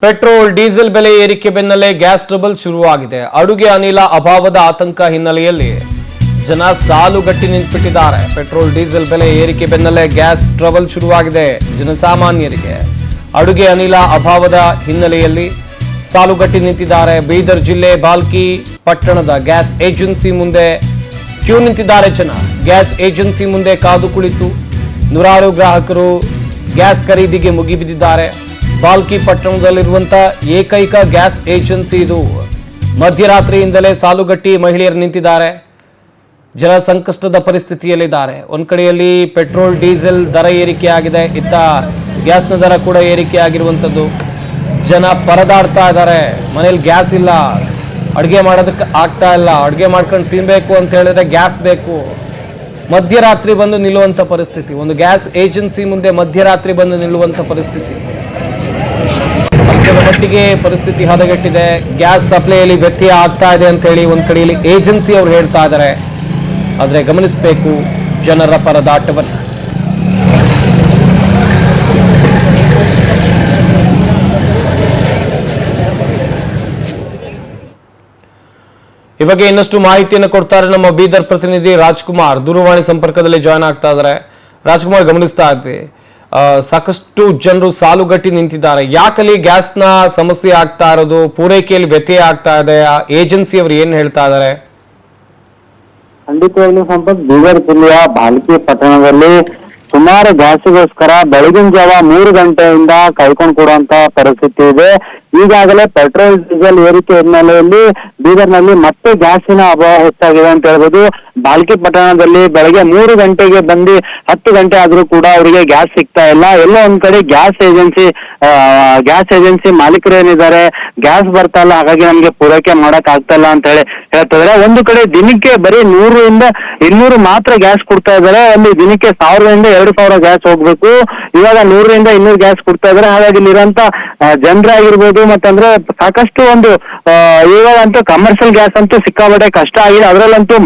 Petrol diesel ಬೆಲೆ ಏರಿಕೆ ಬೆನ್ನಲ್ಲೇ ಗ್ಯಾಸ್ ಟ್ರಬಲ್ ಶುರುವಾಗಿದೆ. ಅಡುಗೆ ಅನಿಲ ಅಭಾವದ ಆತಂಕ ಹಿನ್ನೆಲೆಯಲ್ಲಿ ಜನ ಸಾಲುಗಟ್ಟಿ ನಿಂತುಬಿಟ್ಟಿದ್ದಾರೆ. ಪೆಟ್ರೋಲ್ ಡೀಸೆಲ್ ಬೆಲೆ ಏರಿಕೆ ಬೆನ್ನಲ್ಲೇ ಗ್ಯಾಸ್ ಟ್ರಬಲ್ ಶುರುವಾಗಿದೆ. ಜನಸಾಮಾನ್ಯರಿಗೆ ಅಡುಗೆ ಅನಿಲ ಅಭಾವದ ಹಿನ್ನೆಲೆಯಲ್ಲಿ ಸಾಲುಗಟ್ಟಿ ನಿಂತಿದ್ದಾರೆ. ಬೀದರ್ ಜಿಲ್ಲೆ ಬಾಲ್ಕಿ ಪಟ್ಟಣದ ಗ್ಯಾಸ್ ಏಜೆನ್ಸಿ ಮುಂದೆ ಕ್ಯೂ ನಿಂತಿದ್ದಾರೆ ಜನ. ಗ್ಯಾಸ್ ಏಜೆನ್ಸಿ ಮುಂದೆ ಕಾದು ಕುಳಿತು ನೂರಾರು ಗ್ರಾಹಕರು ಗ್ಯಾಸ್ ಖರೀದಿಗೆ ಮುಗಿಬಿದ್ದಿದ್ದಾರೆ. ಬಾಲ್ಕಿ ಪಟ್ಟಣದಲ್ಲಿರುವಂತಹ ಏಕೈಕ ಗ್ಯಾಸ್ ಏಜೆನ್ಸಿ ಇದು. ಮಧ್ಯರಾತ್ರಿಯಿಂದಲೇ ಸಾಲುಗಟ್ಟಿ ಮಹಿಳೆಯರು ನಿಂತಿದ್ದಾರೆ. ಜನ ಸಂಕಷ್ಟದ ಪರಿಸ್ಥಿತಿಯಲ್ಲಿದ್ದಾರೆ. ಒಂದ್ ಕಡೆಯಲ್ಲಿ ಪೆಟ್ರೋಲ್ ಡೀಸೆಲ್ ದರ ಏರಿಕೆ ಆಗಿದೆ, ಇತ್ತ ಗ್ಯಾಸ್ನ ದರ ಕೂಡ ಏರಿಕೆ ಆಗಿರುವಂಥದ್ದು. ಜನ ಪರದಾಡ್ತಾ ಇದ್ದಾರೆ. ಮನೇಲಿ ಗ್ಯಾಸ್ ಇಲ್ಲ, ಅಡುಗೆ ಮಾಡೋದಕ್ಕೆ ಆಗ್ತಾ ಇಲ್ಲ, ಅಡುಗೆ ಮಾಡ್ಕೊಂಡು ತಿನ್ಬೇಕು ಅಂತ ಹೇಳಿದ್ರೆ ಗ್ಯಾಸ್ ಬೇಕು. ಮಧ್ಯರಾತ್ರಿ ಬಂದು ನಿಲ್ಲುವಂಥ ಪರಿಸ್ಥಿತಿ. ಒಂದು ಗ್ಯಾಸ್ ಏಜೆನ್ಸಿ ಮುಂದೆ ಮಧ್ಯರಾತ್ರಿ ಬಂದು ನಿಲ್ಲುವಂಥ ಪರಿಸ್ಥಿತಿ. ಅಷ್ಟರ ಮಟ್ಟಿಗೆ ಪರಿಸ್ಥಿತಿ ಹದಗೆಟ್ಟಿದೆ. ಗ್ಯಾಸ್ ಸಪ್ಲೈಯಲ್ಲಿ ವ್ಯತ್ಯಯ ಆಗ್ತಾ ಇದೆ ಅಂತ ಹೇಳಿ ಒಂದ್ ಕಡೆಯಲ್ಲಿ ಏಜೆನ್ಸಿ ಅವರು ಹೇಳ್ತಾ ಇದ್ದಾರೆ. ಆದ್ರೆ ಗಮನಿಸಬೇಕು ಜನರ ಪರದಾಟವನ್ನು. ಈ ಬಗ್ಗೆ ಇನ್ನಷ್ಟು ಮಾಹಿತಿಯನ್ನು ಕೊಡ್ತಾರೆ ನಮ್ಮ ಬೀದರ್ ಪ್ರತಿನಿಧಿ ರಾಜ್ಕುಮಾರ್. ದೂರವಾಣಿ ಸಂಪರ್ಕದಲ್ಲಿ ಜಾಯ್ನ್ ಆಗ್ತಾ ಇದ್ದಾರೆ. ರಾಜ್ಕುಮಾರ್, ಗಮನಿಸ್ತಾ ಇದ್ವಿ ಸಾಕಷ್ಟು ಜನರು ಸಾಲುಗಟ್ಟಿ ನಿಂತಿದ್ದಾರೆ. ಯಾಕಲ್ಲಿ ಗ್ಯಾಸ್ನ ಸಮಸ್ಯೆ ಆಗ್ತಾ ಇರೋದು? ಪೂರೈಕೆಯಲ್ಲಿ ವ್ಯತ್ಯಯ ಆಗ್ತಾ ಇದೆ? ಏಜೆನ್ಸಿ ಅವರು ಏನ್ ಹೇಳ್ತಾ ಇದ್ದಾರೆ? ಖಂಡಿತವಾಗ್ಲೂ ಸಂಪತ್, ಬೀದರ್ ಜಿಲ್ಲೆಯ ಬಾಲ್ಕಿ ಪಟ್ಟಣದಲ್ಲಿ ಸುಮಾರು ಗ್ಯಾಸ್ಗೋಸ್ಕರ ಬೆಳಗಿನ ಜಾವ 3 ಗಂಟೆಯಿಂದ ಕಾಯ್ಕೊಂಡು ಕೊಡುವಂತ ಪರಿಸ್ಥಿತಿ ಇದೆ. ಈಗಾಗಲೇ ಪೆಟ್ರೋಲ್ ಡೀಸೆಲ್ ಏರಿಕೆ ಹಿನ್ನೆಲೆಯಲ್ಲಿ ಬೀದರ್ನಲ್ಲಿ ಮತ್ತೆ ಗ್ಯಾಸಿನ ಅಭಾವ ಹೆಚ್ಚಾಗಿದೆ ಅಂತ ಹೇಳ್ಬೋದು. ಬಾಲ್ಕಿ ಪಟ್ಟಣದಲ್ಲಿ ಬೆಳಗ್ಗೆ 3 ಗಂಟೆಗೆ ಬಂದು 10 ಗಂಟೆ ಆದ್ರೂ ಕೂಡ ಅವರಿಗೆ ಗ್ಯಾಸ್ ಸಿಗ್ತಾ ಇಲ್ಲ. ಎಲ್ಲೋ ಒಂದ್ ಕಡೆ ಗ್ಯಾಸ್ ಏಜೆನ್ಸಿ ಮಾಲೀಕರು ಏನಿದ್ದಾರೆ, ಗ್ಯಾಸ್ ಬರ್ತಾ ಇಲ್ಲ, ಹಾಗಾಗಿ ನಮ್ಗೆ ಪೂರೈಕೆ ಮಾಡಕ್ ಆಗ್ತಾ ಇಲ್ಲ ಅಂತ ಹೇಳಿ ಹೇಳ್ತಿದ್ದಾರೆ. ಒಂದು ಕಡೆ ದಿನಕ್ಕೆ ಬರೀ 100 ರಿಂದ 200 ಮಾತ್ರ ಗ್ಯಾಸ್ ಕೊಡ್ತಾ ಇದ್ದಾರೆ. ಅಲ್ಲಿ ದಿನಕ್ಕೆ 1000 ರಿಂದ 2000 ಗ್ಯಾಸ್ ಹೋಗ್ಬೇಕು. ಇವಾಗ 100 ರಿಂದ 200 ಗ್ಯಾಸ್ ಕೊಡ್ತಾ ಇದ್ದಾರೆ. ಹಾಗಾಗಿ ಇಲ್ಲಿರುವಂತ ಜನರಾಗಿರ್ಬೋದು, ಮತ್ತಂದ್ರೆ ಸಾಕಷ್ಟು ಒಂದು ಇವಾಗಂತೂ ಕಮರ್ಷಿಯಲ್ ಗ್ಯಾಸ್ ಅಂತೂ ಸಿಕ್ಕಾಪಟ್ಟೆ ಕಷ್ಟ ಆಗಿದೆ. ಅದರಲ್ಲಂತೂ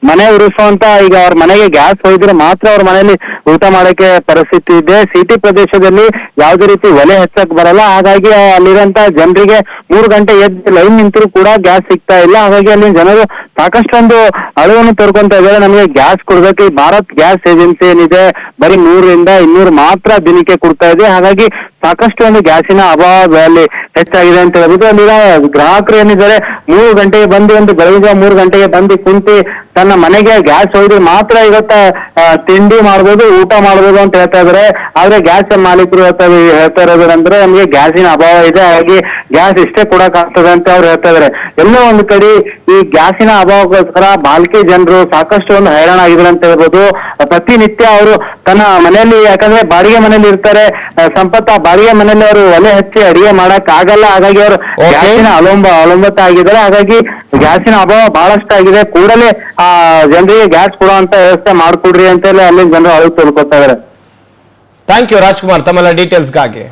ಮನೆ ಉರಿಸುವಂತ, ಈಗ ಅವ್ರ ಮನೆಗೆ ಗ್ಯಾಸ್ ಹೋಗಿದ್ರೆ ಮಾತ್ರ ಅವ್ರ ಮನೆಯಲ್ಲಿ ಊಟ ಮಾಡಕ್ಕೆ ಪರಿಸ್ಥಿತಿ ಇದೆ. ಸಿಟಿ ಪ್ರದೇಶದಲ್ಲಿ ಯಾವುದೇ ರೀತಿ ಒಲೆ ಹಚ್ಚಕ್ ಬರಲ್ಲ. ಹಾಗಾಗಿ ಅಲ್ಲಿರುವಂತ ಜನರಿಗೆ 3 ಗಂಟೆ ಎದ್ದು ಲೈನ್ ನಿಂತರೂ ಕೂಡ ಗ್ಯಾಸ್ ಸಿಗ್ತಾ ಇಲ್ಲ. ಹಾಗಾಗಿ ಅಲ್ಲಿ ಜನರು ಸಾಕಷ್ಟೊಂದು ಅಳವನ್ನು ತೋರ್ಕೊಂತ ಇದ್ದಾರೆ. ನಮಗೆ ಗ್ಯಾಸ್ ಕೊಡ್ಬೇಕು. ಈ ಭಾರತ್ ಗ್ಯಾಸ್ ಏಜೆನ್ಸಿ ಏನಿದೆ ಬರೀ 100 ರಿಂದ 200 ಮಾತ್ರ ದಿನಕ್ಕೆ ಕೊಡ್ತಾ ಇದೆ. ಹಾಗಾಗಿ ಸಾಕಷ್ಟು ಒಂದು ಗ್ಯಾಸಿನ ಅಭಾವ ಅಲ್ಲಿ ಹೆಚ್ಚಾಗಿದೆ ಅಂತ ಹೇಳ್ಬೋದು. ಅಲ್ಲಿಗ ಗ್ರಾಹಕರು ಏನಿದ್ದಾರೆ 3 ಗಂಟೆಗೆ ಬಂದು, ಒಂದು ಬೆಳಗ್ಗೆ 3 ಗಂಟೆಗೆ ಬಂದು ಕುಂತು ತನ್ನ ಮನೆಗೆ ಗ್ಯಾಸ್ ಹೋಗಿದ್ರೆ ಮಾತ್ರ ಇವತ್ತ ತಿಂಡಿ ಮಾಡ್ಬೋದು, ಊಟ ಮಾಡ್ಬೋದು ಅಂತ ಹೇಳ್ತಾ ಇದಾರೆ. ಆದ್ರೆ ಗ್ಯಾಸ್ ಮಾಲೀಕರು ಹೇಳ್ತಾ ಇರೋದಂದ್ರೆ ನಮ್ಗೆ ಗ್ಯಾಸಿನ ಅಭಾವ ಇದೆ, ಹಾಗಾಗಿ ಗ್ಯಾಸ್ ಇಷ್ಟೇ ಕೊಡಕ್ ಆಗ್ತದೆ ಅಂತ ಅವ್ರು ಹೇಳ್ತಾ ಇದಾರೆ. ಎಲ್ಲೋ ಒಂದು ಕಡೆ ಈ ಗ್ಯಾಸಿನ ಅಭಾವಕ್ಕೋಸ್ಕರ ಬಾಲ್ಕಿ ಜನರು ಸಾಕಷ್ಟು ಒಂದು ಹೈರಾಣ ಆಗಿದ್ರು ಅಂತ ಹೇಳ್ಬೋದು. ಪ್ರತಿನಿತ್ಯ ಅವರು ತನ್ನ ಮನೆಯಲ್ಲಿ, ಯಾಕಂದ್ರೆ ಬಾಡಿಗೆ ಮನೆಯಲ್ಲಿ ಇರ್ತಾರೆ ಸಂಪತ್ತ, ಬಾಡಿಗೆ ಮನೆಯಲ್ಲಿ ಅವರು ಒಲೆ ಹಚ್ಚಿ ಅಡಿಗೆ ಮಾಡಕ್ ಆಗಲ್ಲ. ಹಾಗಾಗಿ ಅವರು ಗ್ಯಾಸಿನ ಅವಲಂಬಿತ ಆಗಿದ್ದಾರೆ. ಹಾಗಾಗಿ ಗ್ಯಾಸಿನ ಅಭಾವ ಬಹಳಷ್ಟು ಆಗಿದೆ. ಕೂಡಲೇ ಆ ಜನರಿಗೆ ಗ್ಯಾಸ್ ಕೊಡುವಂತ ವ್ಯವಸ್ಥೆ ಮಾಡ್ಕೊಡ್ರಿ ಅಂತ ಹೇಳಿ ಅಲ್ಲಿ ಜನರು ಅಳು ತೋಲ್ಕೊತಾ ಇದಾರೆ. ಥ್ಯಾಂಕ್ ಯು ರಾಜ್ಕುಮಾರ್, ತಮ್ಮೆಲ್ಲ ಡೀಟೇಲ್ಸ್ಗಾಗಿ.